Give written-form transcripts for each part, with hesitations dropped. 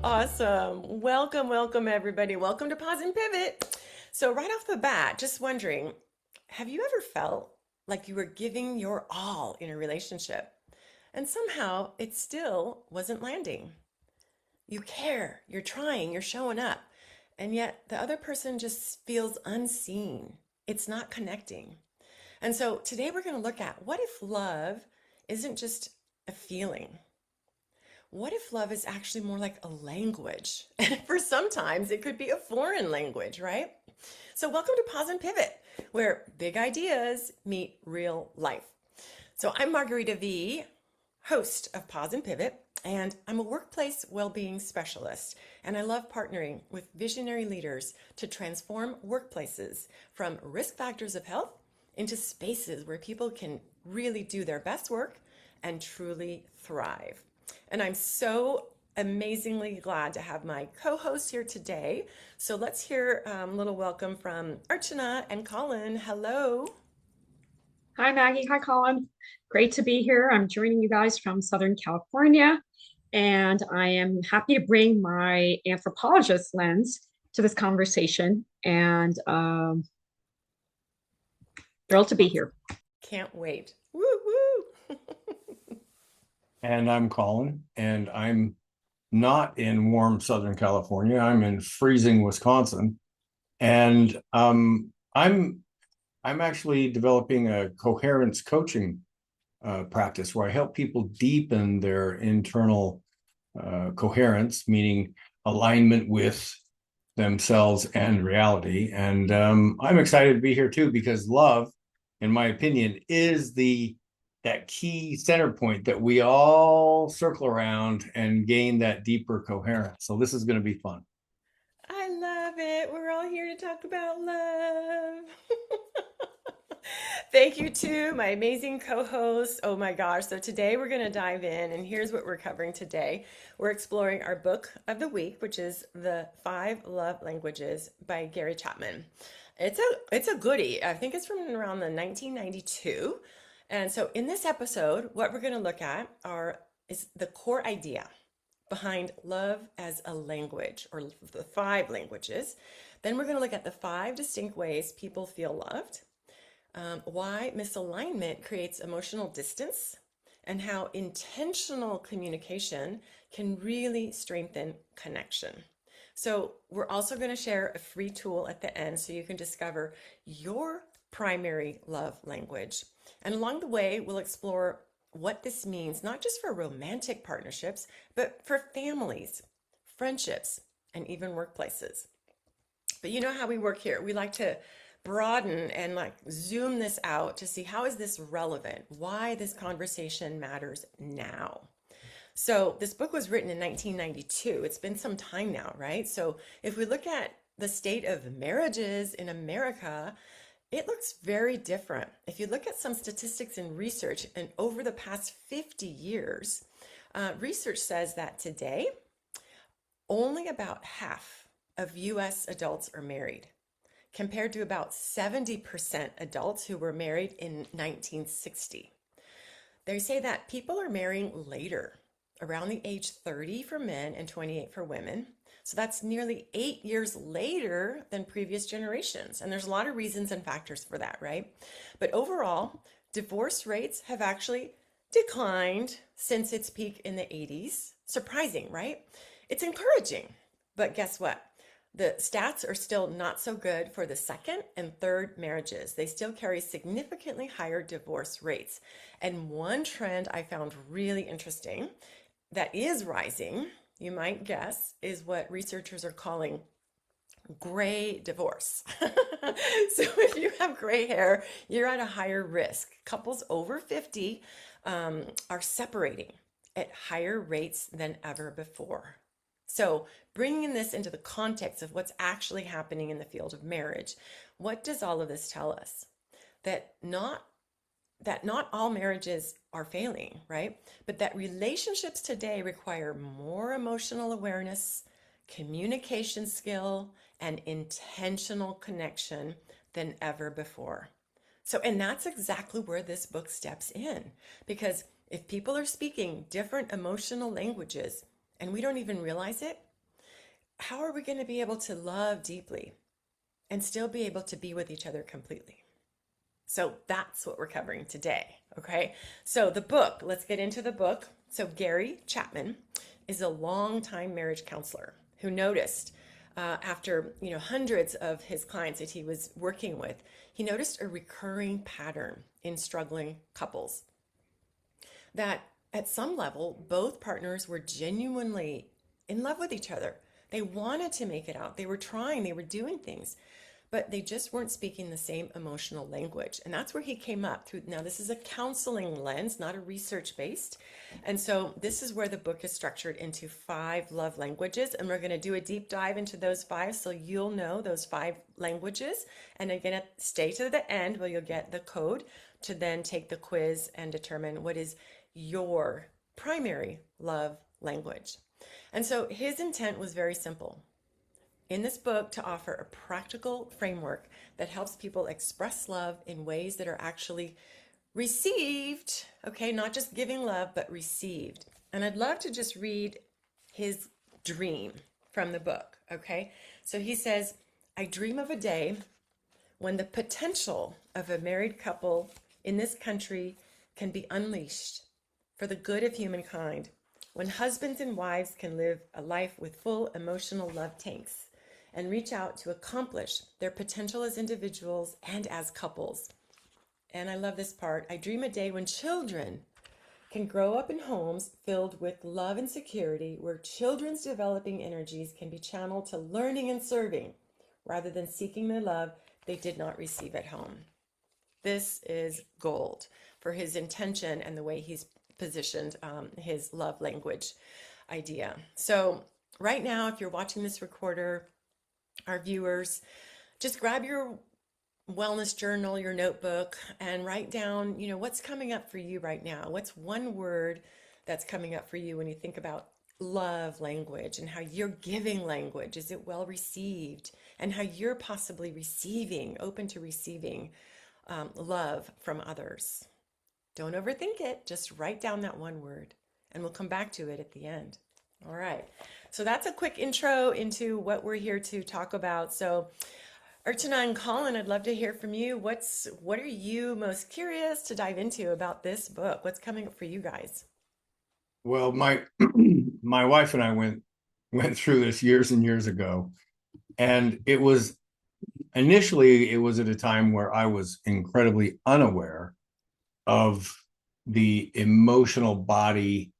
Awesome. Welcome, everybody. Welcome to Pause and Pivot. So, right off the bat, just wondering, have you ever felt like you were giving your all in a relationship and somehow it still wasn't landing? You care, you're trying, you're showing up, and yet the other person just feels unseen. It's not connecting. And so, today we're going to look at what if love isn't just a feeling? What if love is actually more like a language? And for sometimes it could be a foreign language, right? So, welcome to Pause and Pivot, where big ideas meet real life. So, I'm Margarita V, host of Pause and Pivot, and I'm a workplace well-being specialist. And I love partnering with visionary leaders to transform workplaces from risk factors of health into spaces where people can really do their best work and truly thrive. And I'm so amazingly glad to have my co-host here today. So let's hear a little welcome from Archana and Colin. Hello. Hi, Maggie. Hi, Colin. Great to be here. I'm joining you guys from Southern California, and I am happy to bring my anthropologist lens to this conversation, and thrilled to be here. Can't wait. Woo woo. And I'm Colin, and I'm not in warm Southern California. I'm in freezing Wisconsin, and I'm actually developing a coherence coaching practice where I help people deepen their internal coherence, meaning alignment with themselves and reality. And I'm excited to be here too, because love, in my opinion, is that key center point that we all circle around and gain that deeper coherence. So this is going to be fun. I love it. We're all here to talk about love. Thank you to my amazing co-host. Oh my gosh. So today we're going to dive in, and here's what we're covering today. We're exploring our book of the week, which is The Five Love Languages by Gary Chapman. It's a goodie. I think it's from around the 1992. And so in this episode, what we're going to look at is the core idea behind love as a language, or the five languages. Then we're going to look at the five distinct ways people feel loved, why misalignment creates emotional distance, and how intentional communication can really strengthen connection. So, we're also going to share a free tool at the end so you can discover your primary love language. And along the way, we'll explore what this means, not just for romantic partnerships, but for families, friendships, and even workplaces. But you know how we work here. We like to broaden and like zoom this out to see how is this relevant, why this conversation matters now. So this book was written in 1992. It's been some time now, right? So if we look at the state of marriages in America, it looks very different. If you look at some statistics and research, and over the past 50 years, research says that today, only about half of US adults are married, compared to about 70% adults who were married in 1960. They say that people are marrying later, around the age 30 for men and 28 for women. So that's nearly 8 years later than previous generations. And there's a lot of reasons and factors for that, right? But overall, divorce rates have actually declined since its peak in the 80s. Surprising, right? It's encouraging. But guess what? The stats are still not so good for the second and third marriages. They still carry significantly higher divorce rates. And one trend I found really interesting that is rising, you might guess, is what researchers are calling gray divorce. So if you have gray hair, you're at a higher risk. Couples over 50 are separating at higher rates than ever before. So, bringing this into the context of what's actually happening in the field of marriage, what does all of this tell us? That not all marriages are failing, right? But that relationships today require more emotional awareness, communication skill, and intentional connection than ever before. So, and that's exactly where this book steps in, because if people are speaking different emotional languages, and we don't even realize it, how are we going to be able to love deeply and still be able to be with each other completely? So that's what we're covering today. Okay. So the book, let's get into the book. So Gary Chapman is a longtime marriage counselor who noticed after hundreds of his clients that he was working with, he noticed a recurring pattern in struggling couples that at some level both partners were genuinely in love with each other. They wanted to make it out. They were trying, they were doing things, but they just weren't speaking the same emotional language. And that's where he came up through. Now, this is a counseling lens, not a research based. And so this is where the book is structured into 5 love languages. And we're going to do a deep dive into those 5. So you'll know those 5 languages. And again, stay to the end where you'll get the code to then take the quiz and determine what is your primary love language. And so his intent was very simple in this book to offer a practical framework that helps people express love in ways that are actually received, okay, not just giving love, but received. And I'd love to just read his dream from the book, okay? So he says, I dream of a day when the potential of a married couple in this country can be unleashed for the good of humankind, when husbands and wives can live a life with full emotional love tanks and reach out to accomplish their potential as individuals and as couples. And I love this part. I dream a day when children can grow up in homes filled with love and security, where children's developing energies can be channeled to learning and serving rather than seeking the love they did not receive at home. This is gold for his intention and the way he's positioned his love language idea. So right now, if you're watching this recorder, our viewers, just grab your wellness journal, your notebook, and write down, what's coming up for you right now. What's one word that's coming up for you when you think about love language and how you're giving language? Is it well received? And how you're possibly receiving, open to receiving love from others. Don't overthink it. Just write down that one word and we'll come back to it at the end. All right. So that's a quick intro into what we're here to talk about. So Archana and Colin, I'd love to hear from you. What are you most curious to dive into about this book? What's coming up for you guys? Well, my my wife and I went through this years and years ago, and it was initially at a time where I was incredibly unaware of the emotional body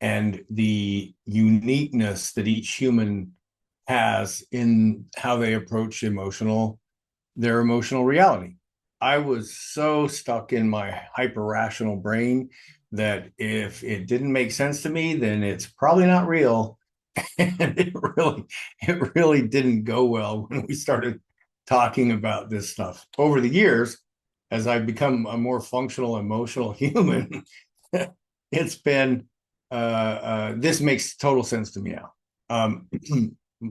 and the uniqueness that each human has in how they approach their emotional reality. I was so stuck in my hyper rational brain that if it didn't make sense to me, then it's probably not real. And it really didn't go well when we started talking about this stuff. Over the years, as I've become a more functional, emotional human, it's been this makes total sense to me now.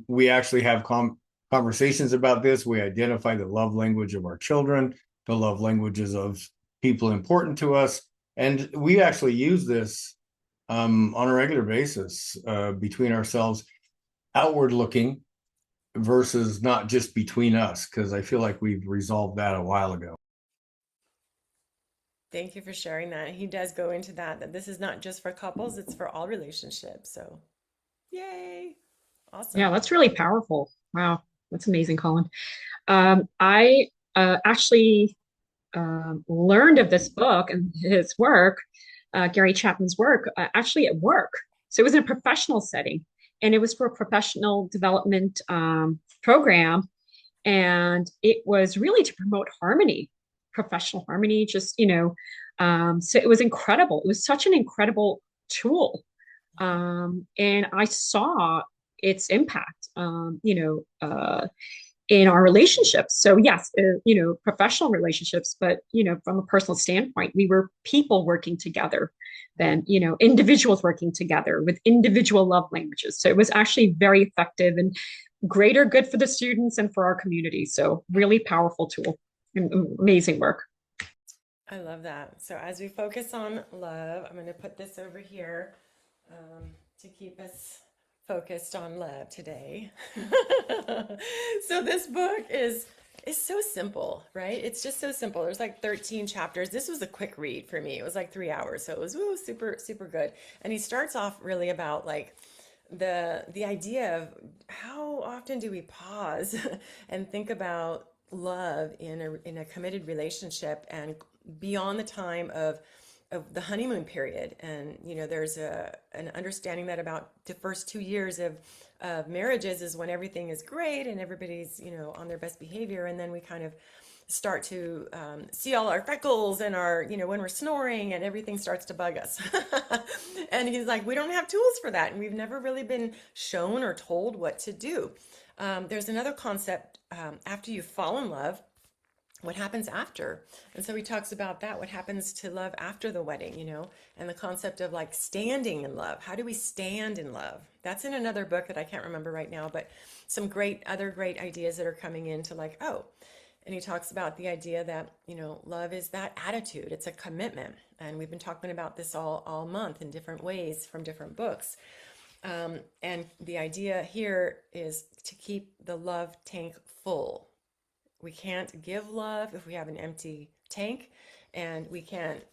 We actually have conversations about this. We identify the love language of our children, the love languages of people important to us, and we actually use this on a regular basis between ourselves, outward looking versus not just between us, because I feel like we've resolved that a while ago. Thank you for sharing that. He does go into that this is not just for couples, it's for all relationships. So, yay. Awesome. Yeah, that's really powerful. Wow, that's amazing, Colin. I actually learned of this book and his work, Gary Chapman's work, actually at work. So it was in a professional setting, and it was for a professional development program. And it was really to promote harmony, professional harmony, so it was incredible. It was such an incredible tool. And I saw its impact, in our relationships. So yes, professional relationships, but, from a personal standpoint, we were people working together, then, individuals working together with individual love languages. So it was actually very effective and greater good for the students and for our community. So really powerful tool, amazing work. I love that. So as we focus on love, I'm going to put this over here. to keep us focused on love today. So this book is so simple, right? It's just so simple. There's like 13 chapters. This was a quick read for me. It was like 3 hours, so it was super super good. And he starts off really about like the idea of how often do we pause and think about love in a committed relationship and beyond the time of the honeymoon period. And there's an understanding that about the first 2 years of marriages is when everything is great and everybody's on their best behavior, and then we kind of start to see all our freckles and our when we're snoring and everything starts to bug us. And he's like, we don't have tools for that, and we've never really been shown or told what to do. There's another concept, after you fall in love, what happens after. And so he talks about that, what happens to love after the wedding, and the concept of like standing in love. How do we stand in love? That's in another book that I can't remember right now, but some other great ideas that are coming into like, oh, and he talks about the idea that, love is that attitude. It's a commitment. And we've been talking about this all month in different ways from different books. And the idea here is to keep the love tank full. We can't give love if we have an empty tank, and we can't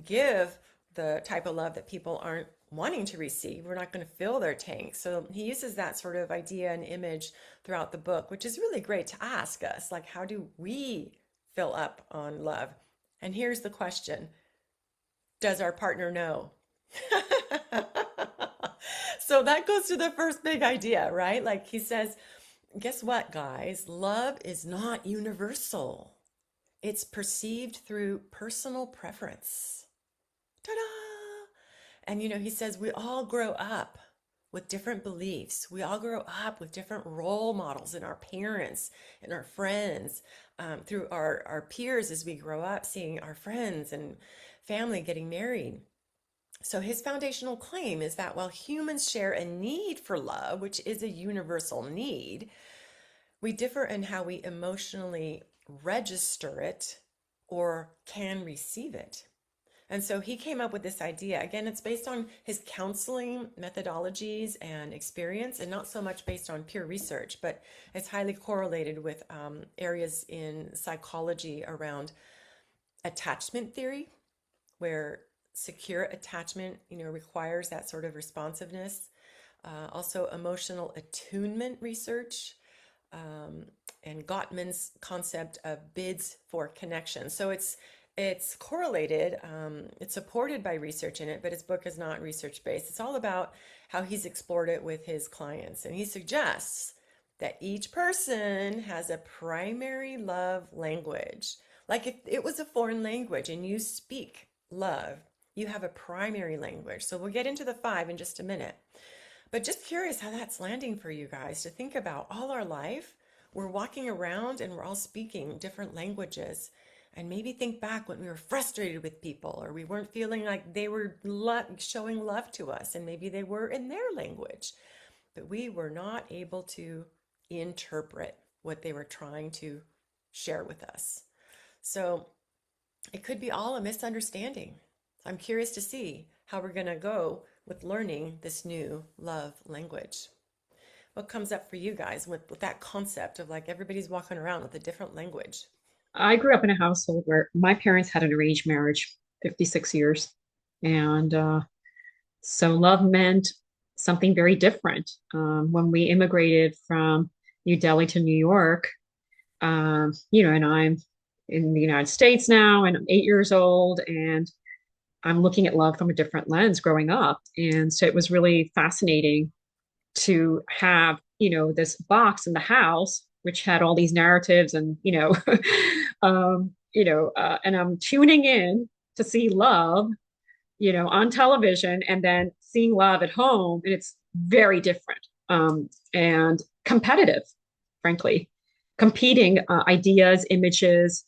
give the type of love that people aren't wanting to receive. We're not going to fill their tank. So he uses that sort of idea and image throughout the book, which is really great to ask us, like, how do we fill up on love? And here's the question: does our partner know? So that goes to the first big idea, right? Like he says, guess what, guys? Love is not universal. It's perceived through personal preference. Ta-da! And he says we all grow up with different beliefs. We all grow up with different role models in our parents and our friends, through our peers as we grow up, seeing our friends and family getting married. So his foundational claim is that while humans share a need for love, which is a universal need, we differ in how we emotionally register it or can receive it. And so he came up with this idea. Again, it's based on his counseling methodologies and experience, and not so much based on pure research, but it's highly correlated with areas in psychology around attachment theory, where secure attachment, requires that sort of responsiveness. Also emotional attunement research, and Gottman's concept of bids for connection. So it's correlated. It's supported by research in it, but his book is not research based. It's all about how he's explored it with his clients, and he suggests that each person has a primary love language. Like if it was a foreign language and you speak love, you have a primary language. So we'll get into the 5 in just a minute. But just curious how that's landing for you guys to think about. All our life, we're walking around and we're all speaking different languages. And maybe think back when we were frustrated with people, or we weren't feeling like they were showing love to us, and maybe they were in their language, but we were not able to interpret what they were trying to share with us. So it could be all a misunderstanding. I'm curious to see how we're going to go with learning this new love language. What comes up for you guys with that concept of like everybody's walking around with a different language? I grew up in a household where my parents had an arranged marriage, 56 years. And so love meant something very different. When we immigrated from New Delhi to New York, and I'm in the United States now, and I'm 8 years old, and I'm looking at love from a different lens growing up. And so it was really fascinating to have, this box in the house, which had all these narratives and, and I'm tuning in to see love, on television, and then seeing love at home. And it's very different, and competitive, frankly, competing ideas, images,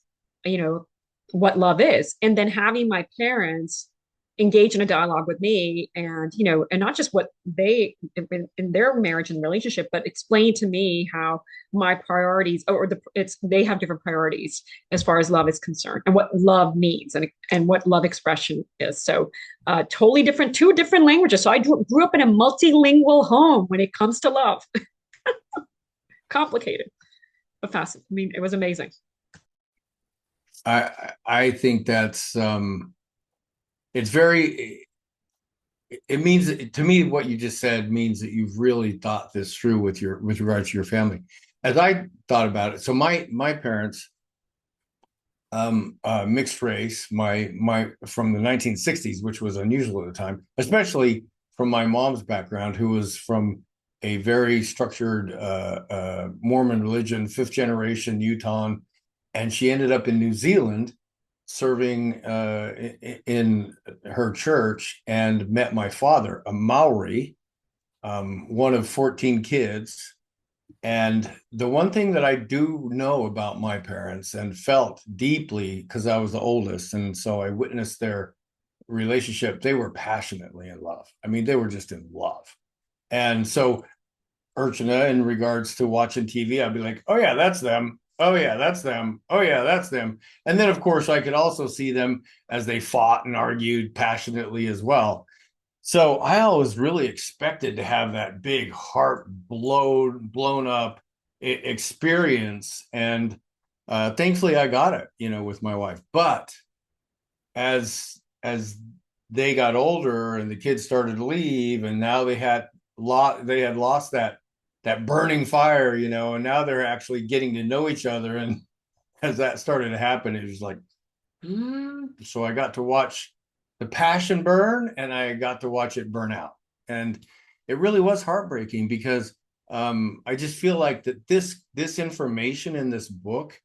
what love is. And then having my parents engage in a dialogue with me, and and not just what they in their marriage and relationship, but explain to me how my priorities, or it's they have different priorities as far as love is concerned, and what love means, and what love expression is. So totally different, two different languages. So I grew up in a multilingual home when it comes to love. Complicated but fascinating. I mean, it was amazing. I think that's it's very, it means, to me, what you just said means that you've really thought this through with regards to your family. As I thought about it, so my parents, mixed race, my from the 1960s, which was unusual at the time, especially from my mom's background, who was from a very structured Mormon religion, fifth generation Utah, and she ended up in New Zealand serving in her church, and met my father, a Maori, one of 14 kids. And the one thing that I do know about my parents and felt deeply, because I was the oldest, and so I witnessed their relationship, they were passionately in love. I mean, they were just in love. And so, Urchina, in regards to watching TV, I'd be like, oh yeah, that's them. Oh yeah, that's them. Oh yeah, that's them. And then, of course, I could also see them as they fought and argued passionately as well. So I always really expected to have that big heart blown up experience, and thankfully I got it, with my wife. But as they got older and the kids started to leave, and now they had lost that burning fire, and now they're actually getting to know each other. And as that started to happen, it was like, so I got to watch the passion burn, and I got to watch it burn out. And it really was heartbreaking, because I just feel like that this information in this book,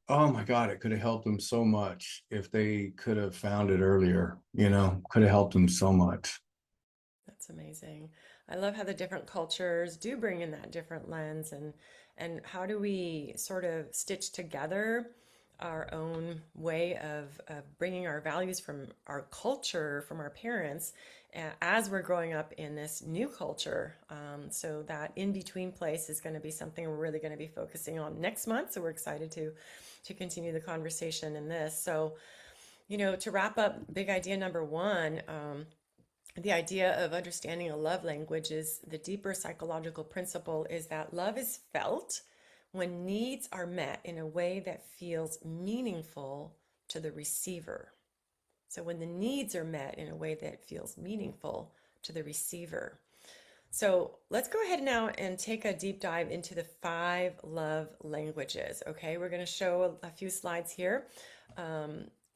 oh my God, it could have helped them so much if they could have found it earlier, could have helped them so much. That's amazing. I love how the different cultures do bring in that different lens, and how do we sort of stitch together our own way of bringing our values from our culture, from our parents, as we're growing up in this new culture. So that in between place is going to be something we're really going to be focusing on next month. So we're excited to continue the conversation in this. So, to wrap up, big idea number one. The idea of understanding a love language is the deeper psychological principle is that love is felt when needs are met in a way that feels meaningful to the receiver. So when the needs are met in a way that feels meaningful to the receiver. So let's go ahead now and take a deep dive into the 5 love languages. Okay, we're going to show a few slides here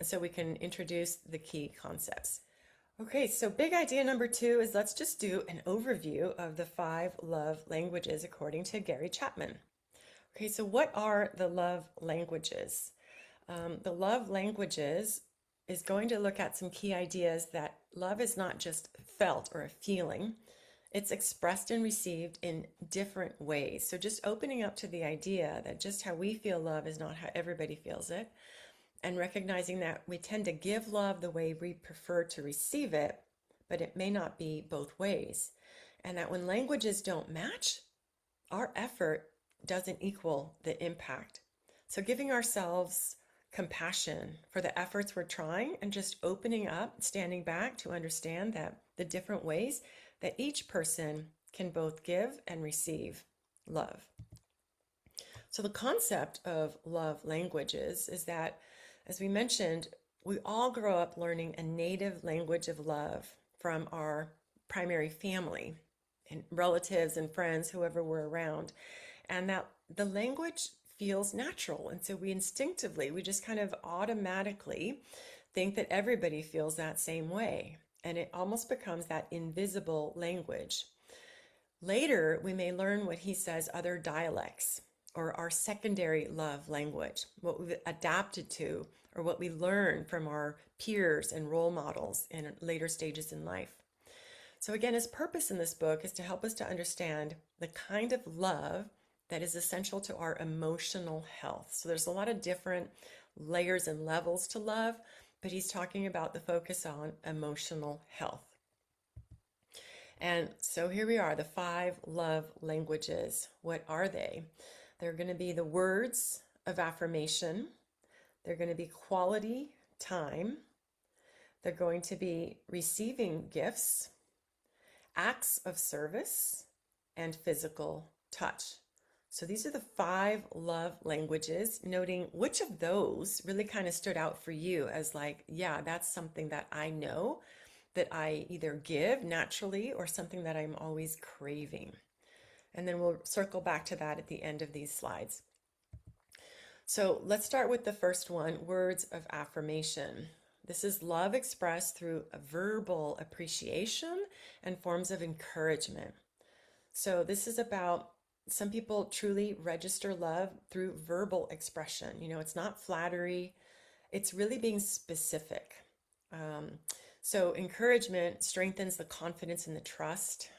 so we can introduce the key concepts. Okay, so big idea number 2 is let's just do an overview of the 5 love languages according to Gary Chapman. Okay, so what are the love languages? The love languages is going to look at some key ideas that love is not just felt or a feeling, it's expressed and received in different ways. So just opening up to the idea that just how we feel love is not how everybody feels it, and recognizing that we tend to give love the way we prefer to receive it, but it may not be both ways. And that when languages don't match, our effort doesn't equal the impact. So giving ourselves compassion for the efforts we're trying, and just opening up, standing back to understand that the different ways that each person can both give and receive love. So the concept of love languages is that, as we mentioned, we all grow up learning a native language of love from our primary family and relatives and friends, whoever we're around, and that the language feels natural. And so we just kind of automatically think that everybody feels that same way. And it almost becomes that invisible language. Later, we may learn what he says other dialects, or our secondary love language, what we've adapted to, or what we learn from our peers and role models in later stages in life. So again, his purpose in this book is to help us to understand the kind of love that is essential to our emotional health. So there's a lot of different layers and levels to love, but he's talking about the focus on emotional health. And so here we are, the 5 love languages. What are they? They're going to be the words of affirmation. They're going to be quality time. They're going to be receiving gifts, acts of service, and physical touch. So these are the 5 love languages, noting which of those really kind of stood out for you as like, yeah, that's something that I know that I either give naturally or something that I'm always craving. And then we'll circle back to that at the end of these slides. So let's start with the first one, words of affirmation. This is love expressed through a verbal appreciation and forms of encouragement. So this is about some people truly register love through verbal expression. You know, it's not flattery, it's really being specific. So encouragement strengthens the confidence and the trust.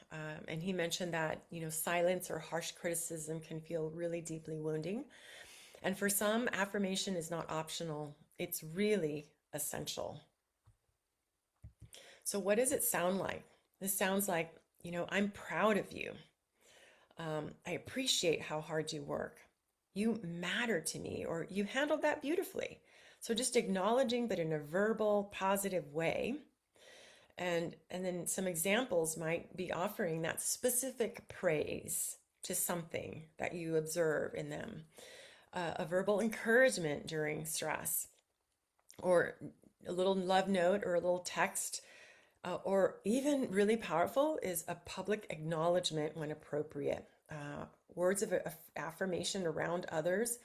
And he mentioned that, you know, silence or harsh criticism can feel really deeply wounding. And for some, affirmation is not optional, it's really essential. So what does it sound like? This sounds like, you know, I'm proud of you. I appreciate how hard you work. You matter to me, or you handled that beautifully. So just acknowledging, but in a verbal, positive way. And then some examples might be offering that specific praise to something that you observe in them. A verbal encouragement during stress, or a little love note or a little text, or even really powerful is a public acknowledgement when appropriate. Words of affirmation around others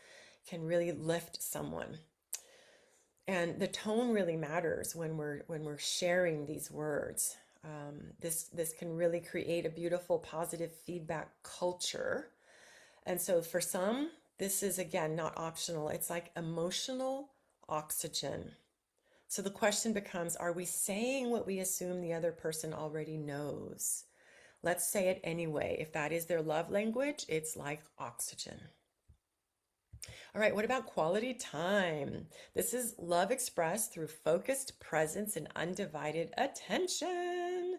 can really lift someone. And the tone really matters when we're sharing these words. This can really create a beautiful positive feedback culture. And so for some, this is again not optional. It's like emotional oxygen. So the question becomes, are we saying what we assume the other person already knows? Let's say it anyway. If that is their love language, it's like oxygen. All right, what about quality time? This is love expressed through focused presence and undivided attention.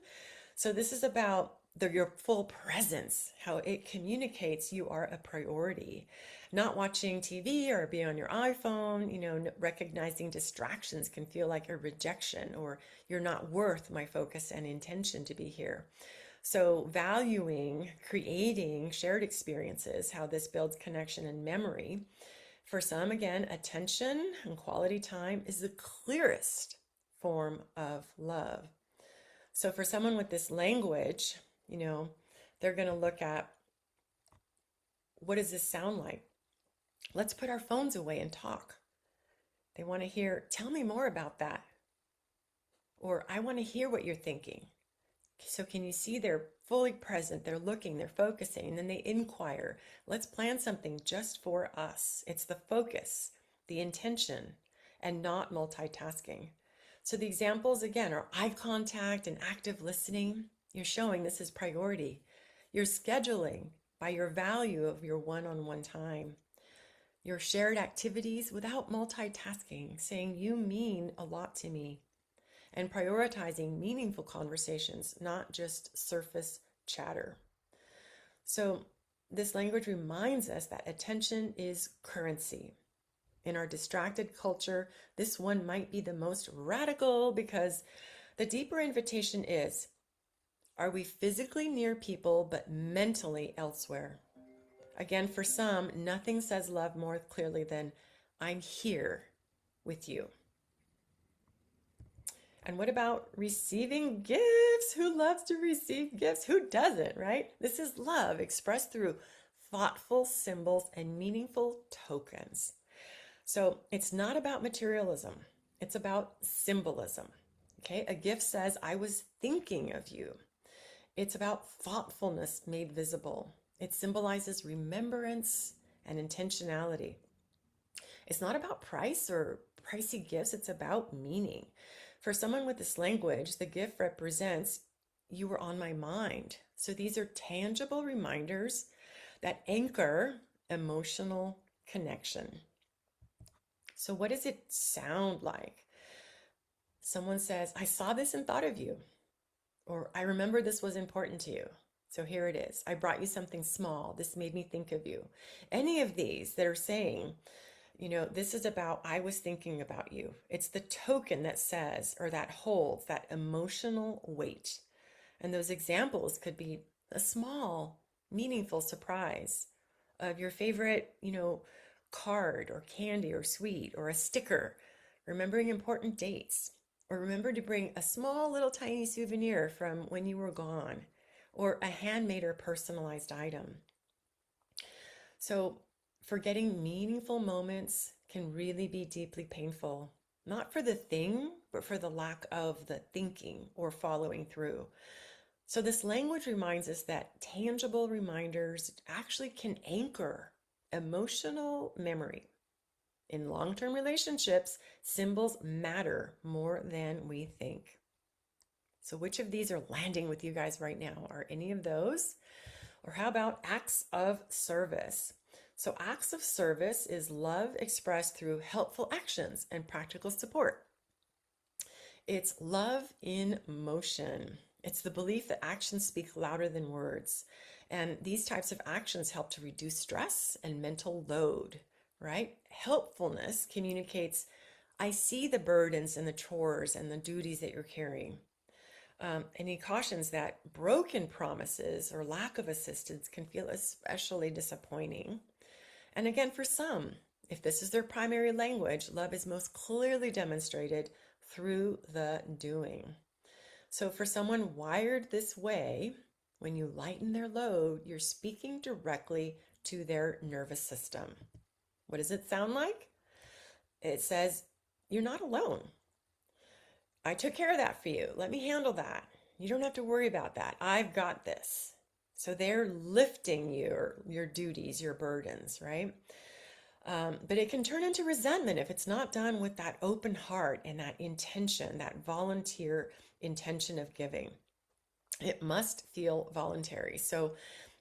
So this is about your full presence, how it communicates you are a priority. Not watching TV or be on your iPhone, you know, recognizing distractions can feel like a rejection, or you're not worth my focus and intention to be here. So valuing, creating shared experiences, how this builds connection and memory. For some, again, attention and quality time is the clearest form of love. So for someone with this language, you know, they're going to look at, what does this sound like? Let's put our phones away and talk. They want to hear, tell me more about that. Or I want to hear what you're thinking. So can you see they're fully present, they're looking, they're focusing, and then they inquire, let's plan something just for us. It's the focus, the intention, and not multitasking. So the examples again are eye contact and active listening. You're showing this is priority. You're scheduling by your value of your one-on-one time. Your shared activities without multitasking, saying you mean a lot to me. And prioritizing meaningful conversations, not just surface chatter. So this language reminds us that attention is currency. In our distracted culture, this one might be the most radical, because the deeper invitation is, are we physically near people but mentally elsewhere? Again, for some, nothing says love more clearly than, I'm here with you. And what about receiving gifts? Who loves to receive gifts? Who doesn't, right? This is love expressed through thoughtful symbols and meaningful tokens. So it's not about materialism. It's about symbolism. Okay, a gift says, I was thinking of you. It's about thoughtfulness made visible. It symbolizes remembrance and intentionality. It's not about price or pricey gifts. It's about meaning. For someone with this language, the gift represents, you were on my mind. So these are tangible reminders that anchor emotional connection. So what does it sound like? Someone says, I saw this and thought of you, or I remember this was important to you. So here it is. I brought you something small. This made me think of you. Any of these that are saying, this is about, I was thinking about you. It's the token that says, or that holds that emotional weight. And those examples could be a small, meaningful surprise of your favorite, card or candy or sweet or a sticker, remembering important dates, or remember to bring a small little tiny souvenir from when you were gone, or a handmade or personalized item. So forgetting meaningful moments can really be deeply painful, not for the thing, but for the lack of the thinking or following through. So this language reminds us that tangible reminders actually can anchor emotional memory. In long-term relationships, symbols matter more than we think. So which of these are landing with you guys right now? Are any of those? Or how about acts of service? So acts of service is love expressed through helpful actions and practical support. It's love in motion. It's the belief that actions speak louder than words. And these types of actions help to reduce stress and mental load, right? Helpfulness communicates, I see the burdens and the chores and the duties that you're carrying. And he cautions that broken promises or lack of assistance can feel especially disappointing. And again, for some, if this is their primary language, love is most clearly demonstrated through the doing. So for someone wired this way, when you lighten their load, you're speaking directly to their nervous system. What does it sound like? It says, you're not alone. I took care of that for you. Let me handle that. You don't have to worry about that. I've got this. So they're lifting your duties, your burdens, right? But it can turn into resentment if it's not done with that open heart and that intention, that volunteer intention of giving. It must feel voluntary. So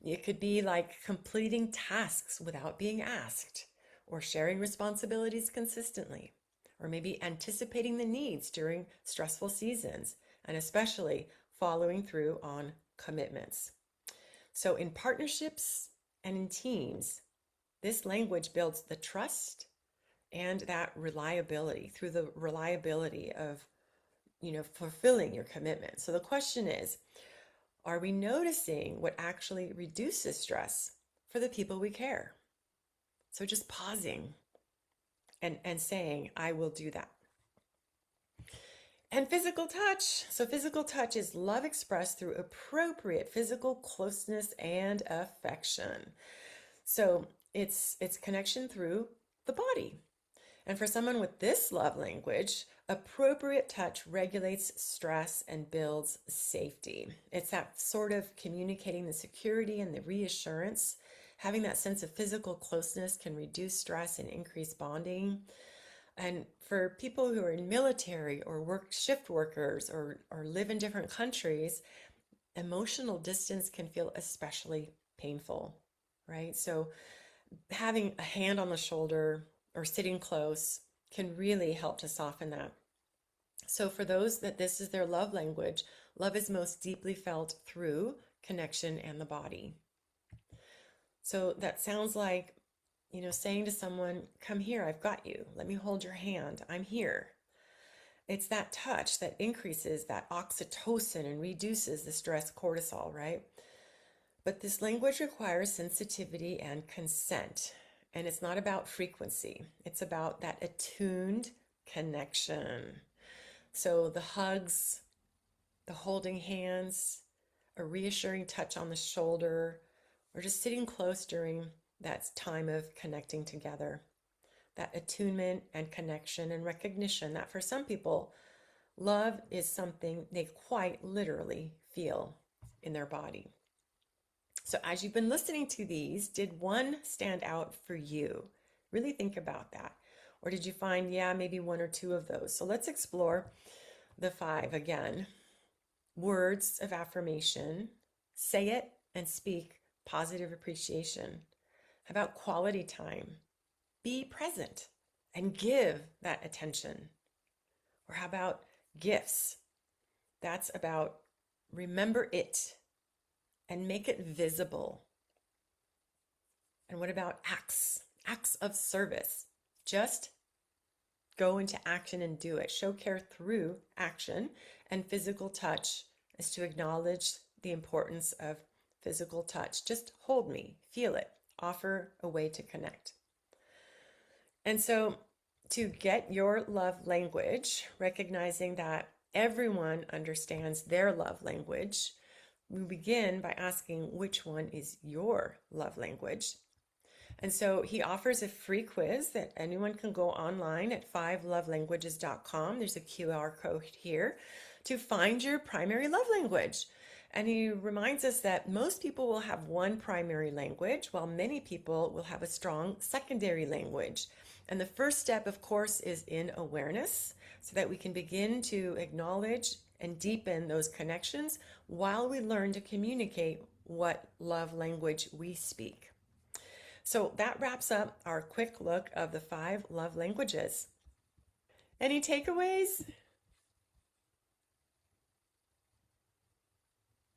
it could be like completing tasks without being asked, or sharing responsibilities consistently, or maybe anticipating the needs during stressful seasons, and especially following through on commitments. So in partnerships and in teams, this language builds the trust and that reliability through the reliability of, fulfilling your commitment. So the question is, are we noticing what actually reduces stress for the people we care? So just pausing and saying, I will do that. And physical touch. So physical touch is love expressed through appropriate physical closeness and affection. So it's connection through the body. And for someone with this love language, appropriate touch regulates stress and builds safety. It's that sort of communicating the security and the reassurance. Having that sense of physical closeness can reduce stress and increase bonding. And for people who are in military or work shift workers or live in different countries, emotional distance can feel especially painful, right? So having a hand on the shoulder or sitting close can really help to soften that. So for those that this is their love language, love is most deeply felt through connection and the body. So that sounds like, saying to someone, come here, I've got you. Let me hold your hand. I'm here. It's that touch that increases that oxytocin and reduces the stress cortisol, right? But this language requires sensitivity and consent. And it's not about frequency. It's about that attuned connection. So the hugs, the holding hands, a reassuring touch on the shoulder, or just sitting close during that time of connecting together. That attunement and connection and recognition that for some people, love is something they quite literally feel in their body. So as you've been listening to these, did one stand out for you? Really think about that. Or did you find, maybe one or two of those? So let's explore the 5 again. Words of affirmation. Say it and speak positive appreciation. How about quality time? Be present and give that attention. Or how about gifts. That's about remember it and make it visible. And what about acts? Acts of service. Just go into action and do it. Show care through action, and physical touch is to acknowledge the importance of physical touch. Just hold me, feel it, offer a way to connect. And so, to get your love language, recognizing that everyone understands their love language, we begin by asking which one is your love language. And so he offers a free quiz that anyone can go online at 5lovelanguages.com. There's a QR code here to find your primary love language. And he reminds us that most people will have one primary language, while many people will have a strong secondary language. And the first step, of course, is in awareness, so that we can begin to acknowledge and deepen those connections while we learn to communicate what love language we speak. So that wraps up our quick look of the 5 love languages. Any takeaways?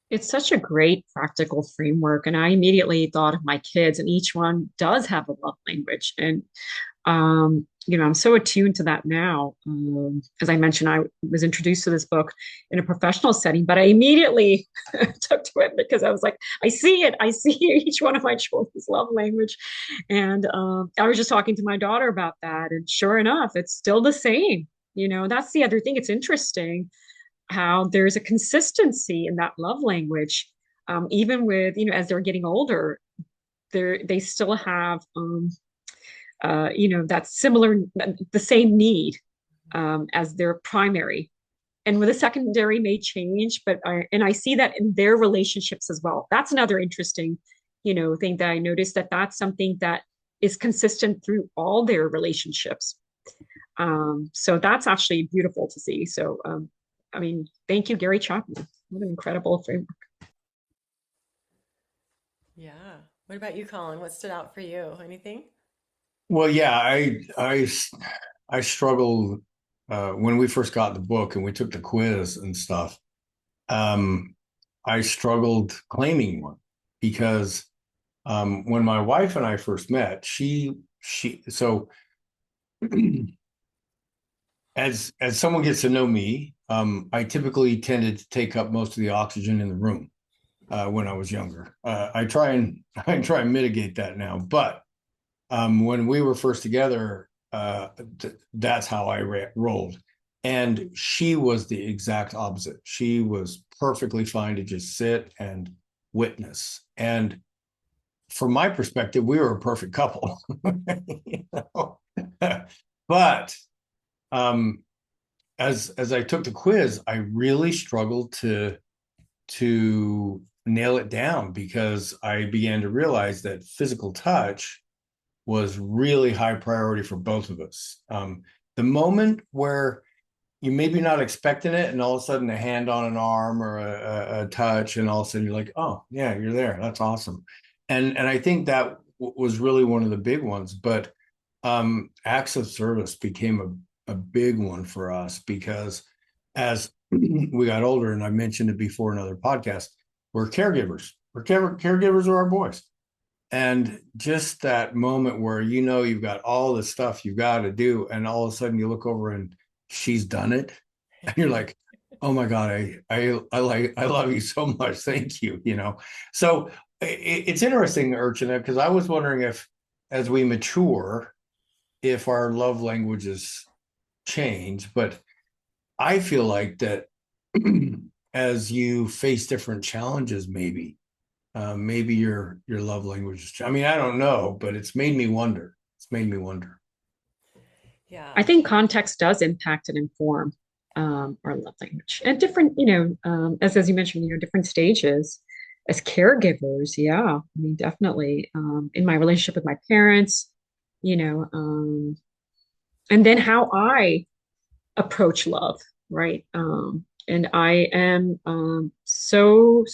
It's such a great practical framework. And I immediately thought of my kids, and each one does have a love language. And I'm so attuned to that now. As I mentioned, I was introduced to this book in a professional setting, but I immediately took to it because I was like, I see it. I see each one of my children's love language. And I was just talking to my daughter about that. And sure enough, it's still the same. That's the other thing. It's interesting how there's a consistency in that love language. Even with, as they're getting older, they still have that's similar, the same need as their primary. And with a secondary may change, but I see that in their relationships as well. That's another interesting, thing that I noticed, that's something that is consistent through all their relationships. So that's actually beautiful to see. So, thank you, Gary Chapman. What an incredible framework. Yeah. What about you, Colin? What stood out for you? Anything? Well, yeah, I struggled when we first got the book and we took the quiz and stuff. I struggled claiming one because when my wife and I first met, so as someone gets to know me, I typically tended to take up most of the oxygen in the room when I was younger. I try and mitigate that now, but when we were first together, that's how I rolled. And she was the exact opposite. She was perfectly fine to just sit and witness. And from my perspective, we were a perfect couple. But as I took the quiz, I really struggled to nail it down because I began to realize that physical touch was really high priority for both of us. The moment where you maybe not expecting it, and all of a sudden a hand on an arm or a touch, and all of a sudden you're like, oh yeah, you're there. That's awesome. And I think that was really one of the big ones. But acts of service became a big one for us because as we got older, and I mentioned it before in other podcasts, we're caregivers. We're caregivers of our boys. And just that moment where you've got all the stuff you've got to do, and all of a sudden you look over and she's done it, and you're like, "Oh my God, I love you so much, thank you." So it's interesting, Urchina, because I was wondering if, as we mature, if our love languages change, but I feel like that as you face different challenges, maybe your love language. I don't know, but it's made me wonder. Yeah. I think context does impact and inform our love language at different, as you mentioned, different stages as caregivers. Yeah, definitely. In my relationship with my parents, and then how I approach love, right? And I am so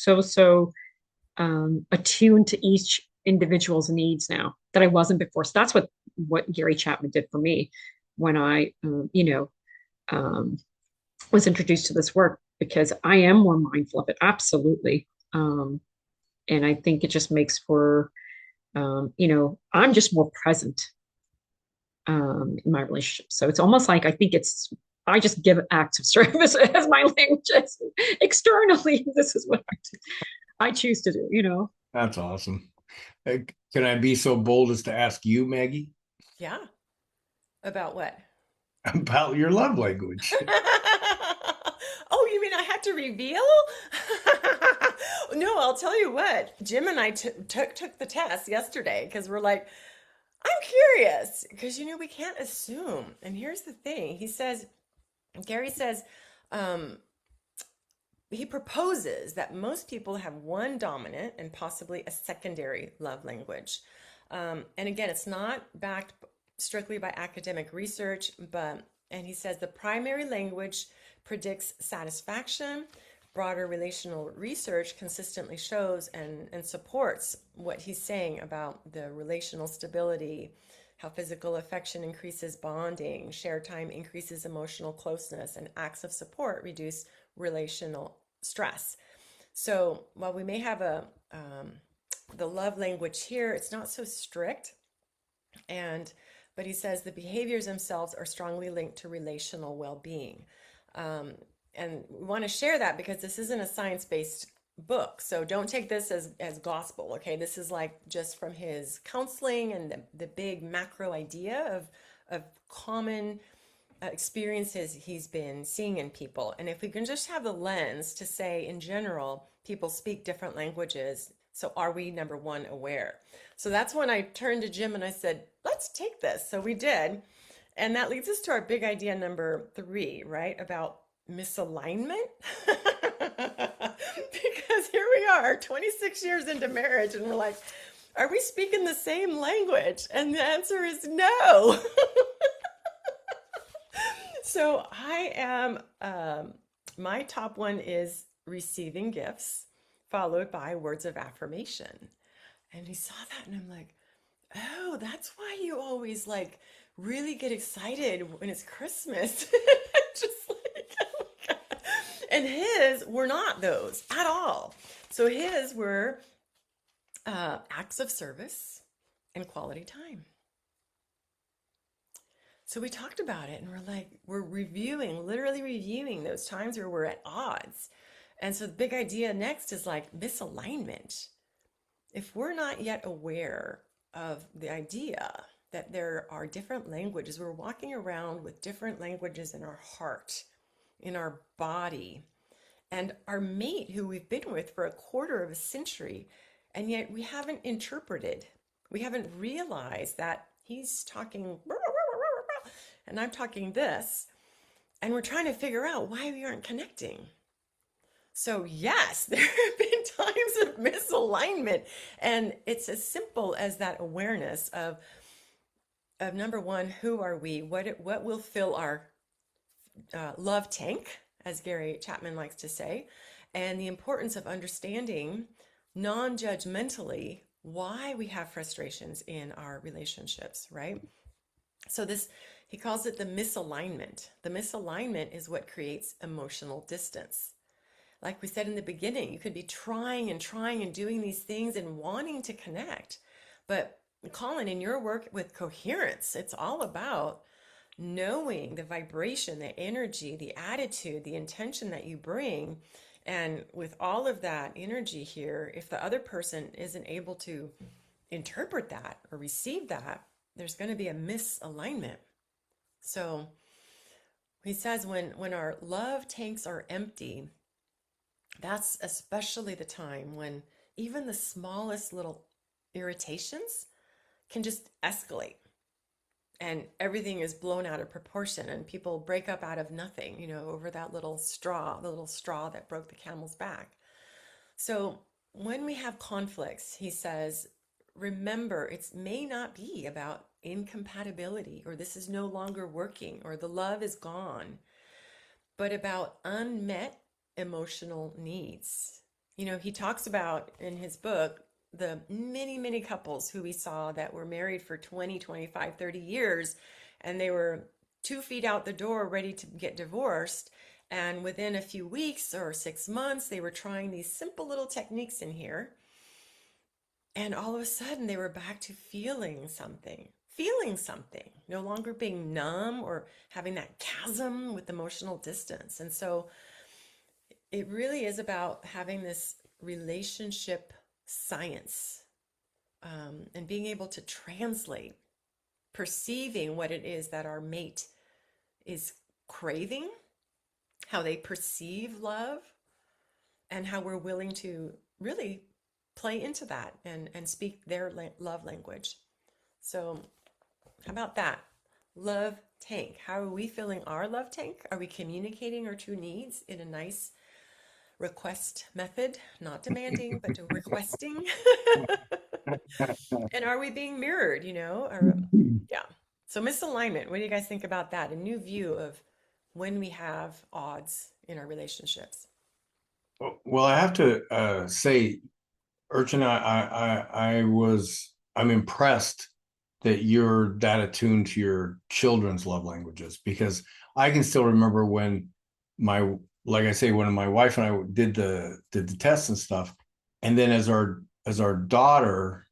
attuned to each individual's needs now that I wasn't before. So that's what Gary Chapman did for me when I, was introduced to this work because I am more mindful of it. Absolutely. And I think it just makes for, I'm just more present in my relationship. So it's almost like I just give acts of service as my languages. Externally, this is what I choose to do. That's awesome. Can I be so bold as to ask you, Maggie, Yeah. About what? about your love language? Oh, you mean I had to reveal? No, I'll tell you what. Jim and I took the test yesterday because we're like, I'm curious because we can't assume. And here's the thing. Gary says, um, he proposes that most people have one dominant and possibly a secondary love language. And again, it's not backed strictly by academic research, and he says the primary language predicts satisfaction. Broader relational research consistently shows and supports what he's saying about the relational stability, how physical affection increases bonding, shared time increases emotional closeness, and acts of support reduce relational stress. So while we may have the love language here, it's not so strict. But he says the behaviors themselves are strongly linked to relational well-being. Um, and we want to share that because this isn't a science-based book. So don't take this as gospel, okay? This is like just from his counseling and the big macro idea of common experiences he's been seeing in people. And if we can just have the lens to say, in general, people speak different languages. So are we, number one, aware? So that's when I turned to Jim and I said, let's take this. So we did. And that leads us to our big idea number 3, right? About misalignment. Because here we are, 26 years into marriage, and we're like, are we speaking the same language? And the answer is no. So I am, my top one is receiving gifts, followed by words of affirmation. And he saw that, and I'm like, oh, that's why you always like really get excited when it's Christmas. Just like, oh my God. And his were not those at all. So his were acts of service and quality time. So we talked about it and we're like, we're literally reviewing those times where we're at odds. And so the big idea next is like misalignment. If we're not yet aware of the idea that there are different languages, we're walking around with different languages in our heart, in our body, and our mate who we've been with for a quarter of a century, and yet we haven't interpreted, we haven't realized that he's talking and I'm talking this, and we're trying to figure out why we aren't connecting. So yes, there have been times of misalignment, and it's as simple as that awareness of number one, who are we? What will fill our love tank, as Gary Chapman likes to say, and the importance of understanding non-judgmentally why we have frustrations in our relationships, right? So he calls it the misalignment. The misalignment is what creates emotional distance. Like we said in the beginning, you could be trying and doing these things and wanting to connect. But Colin, in your work with coherence, it's all about knowing the vibration, the energy, the attitude, the intention that you bring. And with all of that energy here, if the other person isn't able to interpret that or receive that, there's going to be a misalignment. So he says when our love tanks are empty, that's especially the time when even the smallest little irritations can just escalate and everything is blown out of proportion and people break up out of nothing, over that little straw, the little straw that broke the camel's back. So when we have conflicts, he says, remember, it may not be about incompatibility or this is no longer working or the love is gone, but about unmet emotional needs. He talks about in his book the many, many couples who we saw that were married for 20, 25, 30 years, and they were 2 feet out the door ready to get divorced. And within a few weeks or 6 months, they were trying these simple little techniques in here. And all of a sudden, they were back to feeling something, no longer being numb or having that chasm with emotional distance. And so it really is about having this relationship science, and being able to translate, perceiving what it is that our mate is craving, how they perceive love, and how we're willing to really play into that and speak their love language. So, how about that? Love tank. How are we filling our love tank? Are we communicating our true needs in a nice request method? Not demanding, but requesting. And are we being mirrored, Or, yeah. So, misalignment, what do you guys think about that? A new view of when we have odds in our relationships. Well, I have to say, Urchin, I'm impressed that you're that attuned to your children's love languages, because I can still remember when like I say, when my wife and I did the tests and stuff, and then as our daughter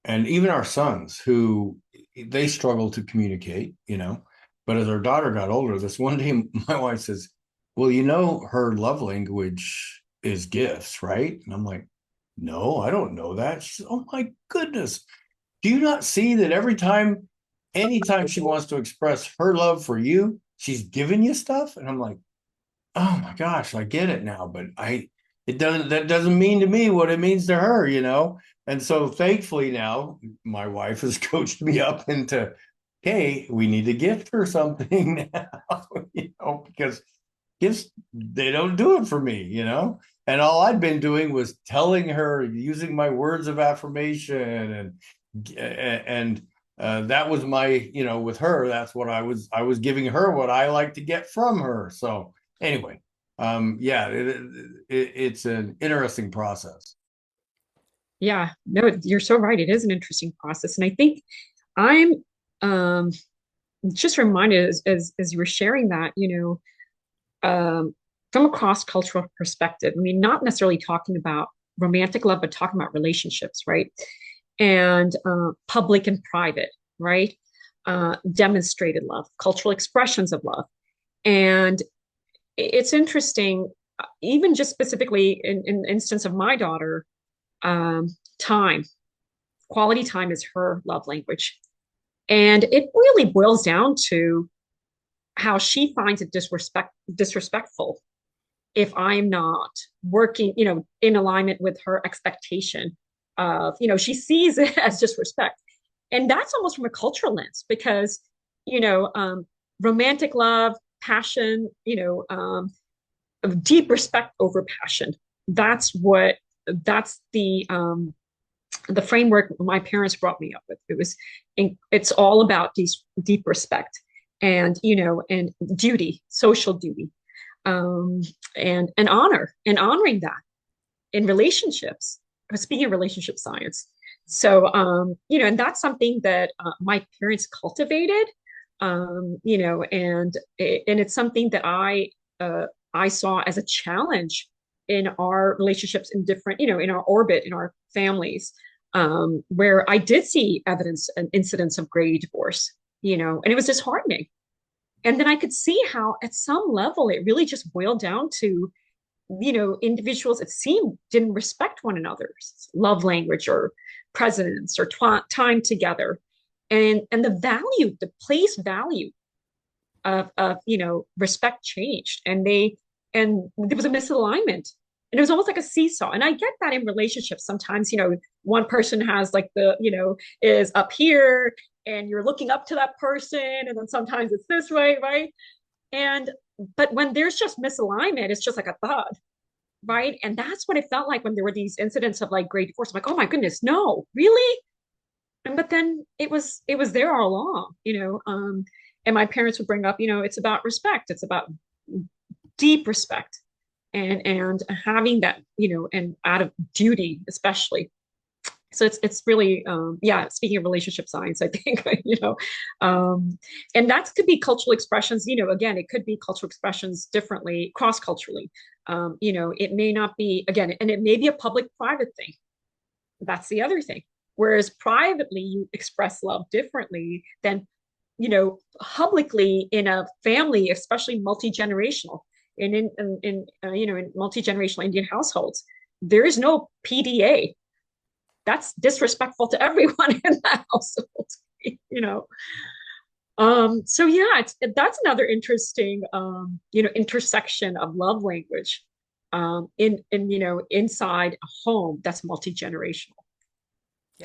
and even our sons, who they struggle to communicate, but as our daughter got older, this one day my wife says, well, her love language is gifts, right? And I'm like, no, I don't know that. She says, oh my goodness. Do you not see that anytime she wants to express her love for you, she's giving you stuff? And I'm like, oh my gosh, I get it now, but that doesn't mean to me what it means to her, And so thankfully now my wife has coached me up into, hey, we need to gift her something now, because gifts, they don't do it for me, And all I'd been doing was telling her, using my words of affirmation, and that was my, with her, that's what I was giving her what I like to get from her. So anyway, yeah, it's an interesting process. Yeah, no, you're so right. It is an interesting process. And I think I'm um, just reminded as you were sharing that, from a cross-cultural perspective, I mean, not necessarily talking about romantic love, but talking about relationships, right? And public and private, right? Demonstrated love, cultural expressions of love. And it's interesting, even just specifically in instance of my daughter, um, time, quality time is her love language. And it really boils down to how she finds it disrespectful if I'm not working, in alignment with her expectation of, she sees it as disrespect. And that's almost from a cultural lens because, you know, um, romantic love, passion, deep respect over passion. That's the framework my parents brought me up with. It's all about deep respect and duty, social duty, um, and honor and honoring that in relationships. Speaking of relationship science, so and that's something that my parents cultivated, and it's something that I saw as a challenge in our relationships in different, in our orbit, in our families, where I did see evidence and incidents of grade divorce, and it was disheartening. And then I could see how, at some level, it really just boiled down to, individuals, it seemed, didn't respect one another's love language or presence or time together. And the place value of respect changed, and there was a misalignment, and it was almost like a seesaw. And I get that in relationships sometimes, one person has like is up here and you're looking up to that person, and then sometimes it's this way, right? And but when there's just misalignment, it's just like a thud, right? And that's what it felt like when there were these incidents of like great divorce. I'm like, oh my goodness, no, really? And but then it was there all along, and my parents would bring up, it's about respect, it's about deep respect, and having that, and out of duty especially. So it's really yeah, speaking of relationship science, I think and that could be cultural expressions, again, it could be cultural expressions differently, cross-culturally. It may not be, again, and it may be a public-private thing. That's the other thing. Whereas privately you express love differently than publicly in a family, especially multi-generational. And in multi-generational Indian households, there is no PDA. That's disrespectful to everyone in that household, you know. So yeah, that's another interesting intersection of love language in inside a home that's multi-generational.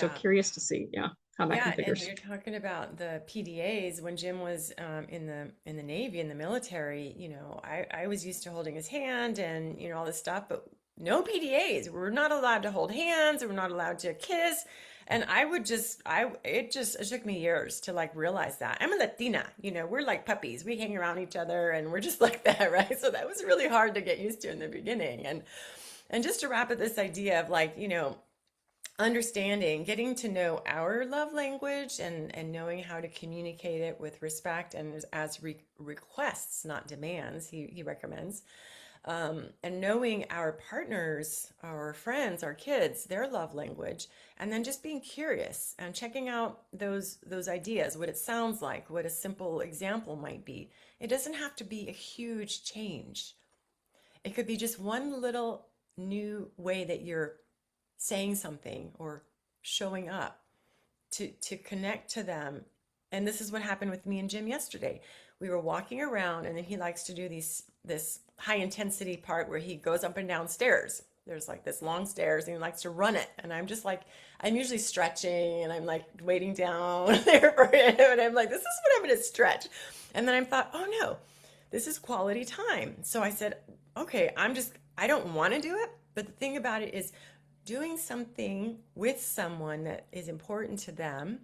So Yeah. curious to see, yeah, how that Yeah, and configures. you're talking about the PDAs. When Jim was in the Navy, in the military, I was used to holding his hand and all this stuff, but no PDAs. We're not allowed to hold hands. We're not allowed to kiss. And I would just, it took me years to like realize that. I'm a Latina, we're like puppies. We hang around each other and we're just like that, right? So that was really hard to get used to in the beginning. And just to wrap up this idea of like, understanding, getting to know our love language and knowing how to communicate it with respect and as requests, not demands, he recommends. And knowing our partners, our friends, our kids, their love language, and then just being curious and checking out those ideas, what it sounds like, what a simple example might be. It doesn't have to be a huge change. It could be just one little new way that you're saying something or showing up to connect to them. And this is what happened with me and Jim yesterday. We were walking around and then he likes to do this high intensity part where he goes up and down stairs. There's like this long stairs and he likes to run it. And I'm just like, I'm usually stretching and I'm like waiting down there for him. And I'm like, this is what I'm going to stretch. And then I thought, oh no, this is quality time. So I said, okay, I don't want to do it. But the thing about it is doing something with someone that is important to them,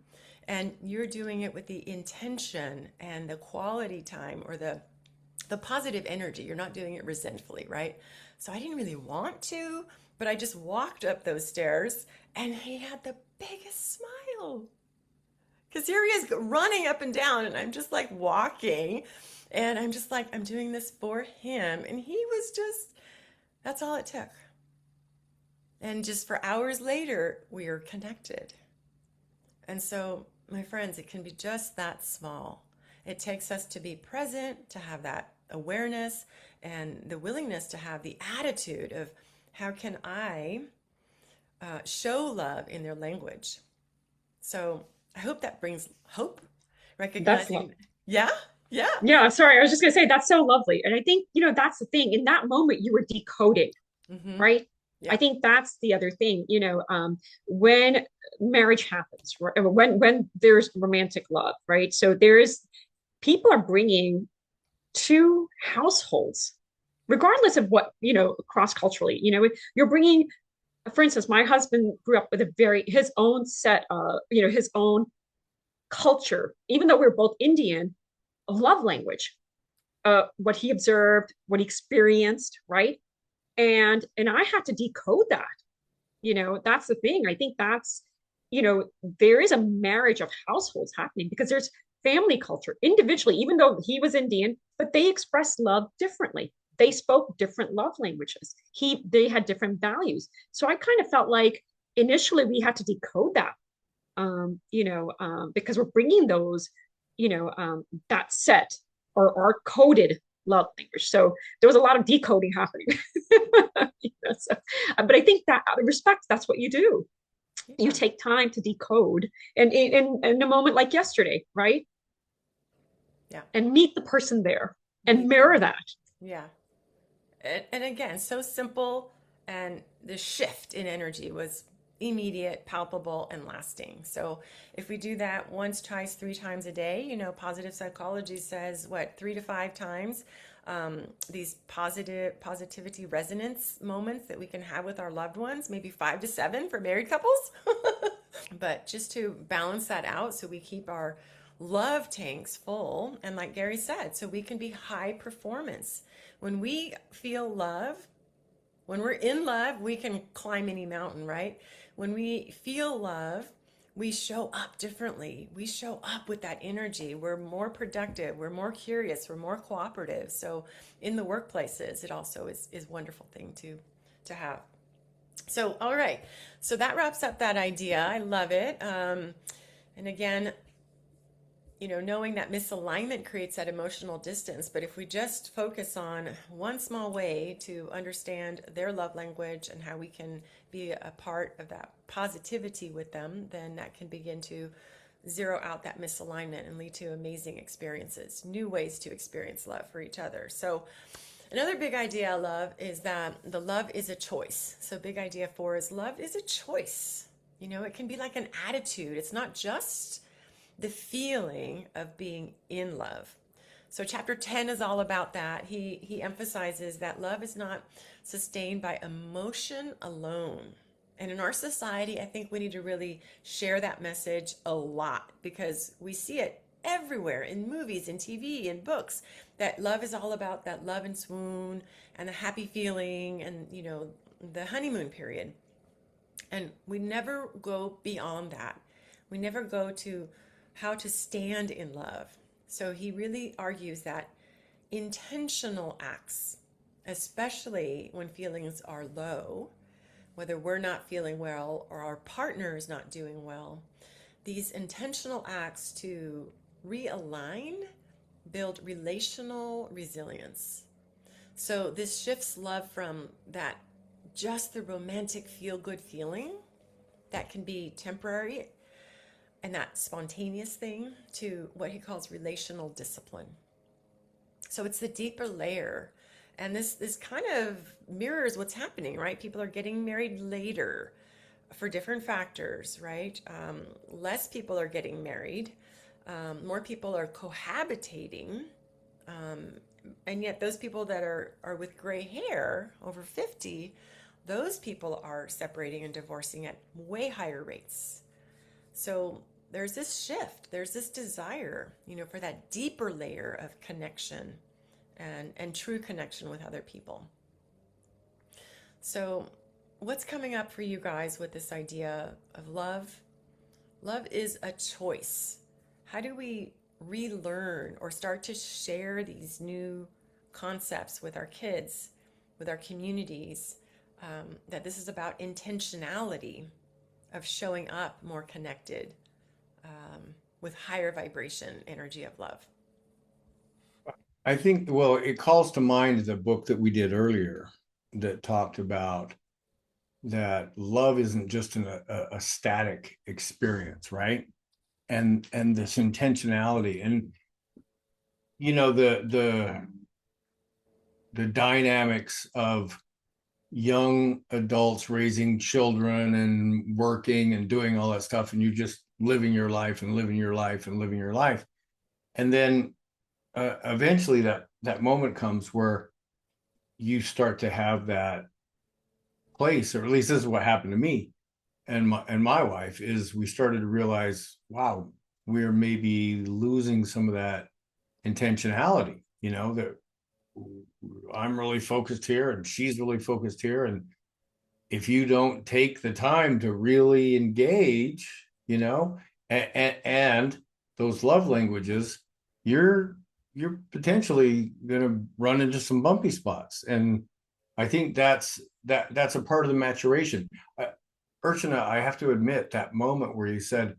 and you're doing it with the intention and the quality time or the positive energy. You're not doing it resentfully, right? So I didn't really want to, but I just walked up those stairs and he had the biggest smile. Because here he is running up and down, and I'm just like walking, and I'm just like, I'm doing this for him. And he was just, that's all it took. And just for hours later, we are connected. And so, my friends, it can be just that small. It takes us to be present, to have that awareness and the willingness to have the attitude of how can I show love in their language. So I hope that brings hope, That's love. recognizing, yeah, yeah, Yeah, sorry, I was just gonna say that's so lovely. And I think, that's the thing. In that moment, you were decoding, mm-hmm, right? I yeah, think that's the other thing, when marriage happens, right? When there's romantic love, right? So people are bringing two households, regardless of what, cross-culturally, you're bringing, for instance, my husband grew up with his own set of, his own culture, even though we're both Indian, love language, what he observed, what he experienced, right? And I had to decode that. That's the thing. I think that's, there is a marriage of households happening because there's family culture individually, even though he was Indian, but they expressed love differently. They spoke different love languages. They had different values. So I kind of felt like initially we had to decode that, because we're bringing those, that set or our coded love language. So there was a lot of decoding happening. But I think that out of respect, that's what you do. You yeah, take time to decode, and in a moment like yesterday, right? yeah. And meet the person there and Meet them. mirror that. Yeah. And again, so simple, and the shift in energy was immediate, palpable, and lasting. So if we do that once, twice, three times a day, positive psychology says what, 3 to 5 times, these positivity resonance moments that we can have with our loved ones, maybe 5 to 7 for married couples. But just to balance that out so we keep our love tanks full, and like Gary said, so we can be high performance. When we feel love, When we're in love, we can climb any mountain, right? When we feel love, we show up differently. We show up with that energy. We're more productive. We're more curious. We're more cooperative. So in the workplaces, it also is a wonderful thing to have. So, all right. So that wraps up that idea. I love it. And again, knowing that misalignment creates that emotional distance. But if we just focus on one small way to understand their love language and how we can be a part of that positivity with them, then that can begin to zero out that misalignment and lead to amazing experiences, new ways to experience love for each other. So, another big idea I love is that the love is a choice. So, big idea 4 is love is a choice. It can be like an attitude. It's not just the feeling of being in love. So chapter 10 is all about that. He emphasizes that love is not sustained by emotion alone. And in our society, I think we need to really share that message a lot, because we see it everywhere in movies, in TV, in books, that love is all about that love and swoon and the happy feeling and, the honeymoon period. And we never go beyond that. We never go to how to stand in love. So he really argues that intentional acts, especially when feelings are low, whether we're not feeling well or our partner is not doing well, these intentional acts to realign build relational resilience. So this shifts love from that just the romantic feel-good feeling that can be temporary and that spontaneous thing to what he calls relational discipline. So it's the deeper layer. And this kind of mirrors what's happening, right? People are getting married later for different factors, right? Less people are getting married. More people are cohabitating. And yet those people that are with gray hair over 50, those people are separating and divorcing at way higher rates. So there's this shift, there's this desire, for that deeper layer of connection and true connection with other people. So what's coming up for you guys with this idea of love? Love is a choice. How do we relearn or start to share these new concepts with our kids, with our communities, that this is about intentionality of showing up more connected, with higher vibration energy of love? I think, well, it calls to mind the book that we did earlier that talked about that love isn't just a static experience, right? And this intentionality and the dynamics of young adults raising children and working and doing all that stuff, and you just living your life and living your life and living your life, and then eventually that moment comes where you start to have that place, or at least this is what happened to me and my wife, is we started to realize, wow, we're maybe losing some of that intentionality, that I'm really focused here and she's really focused here. And if you don't take the time to really engage, and those love languages, you're potentially going to run into some bumpy spots. And I think that's a part of the maturation. Urchina, I have to admit, that moment where you said,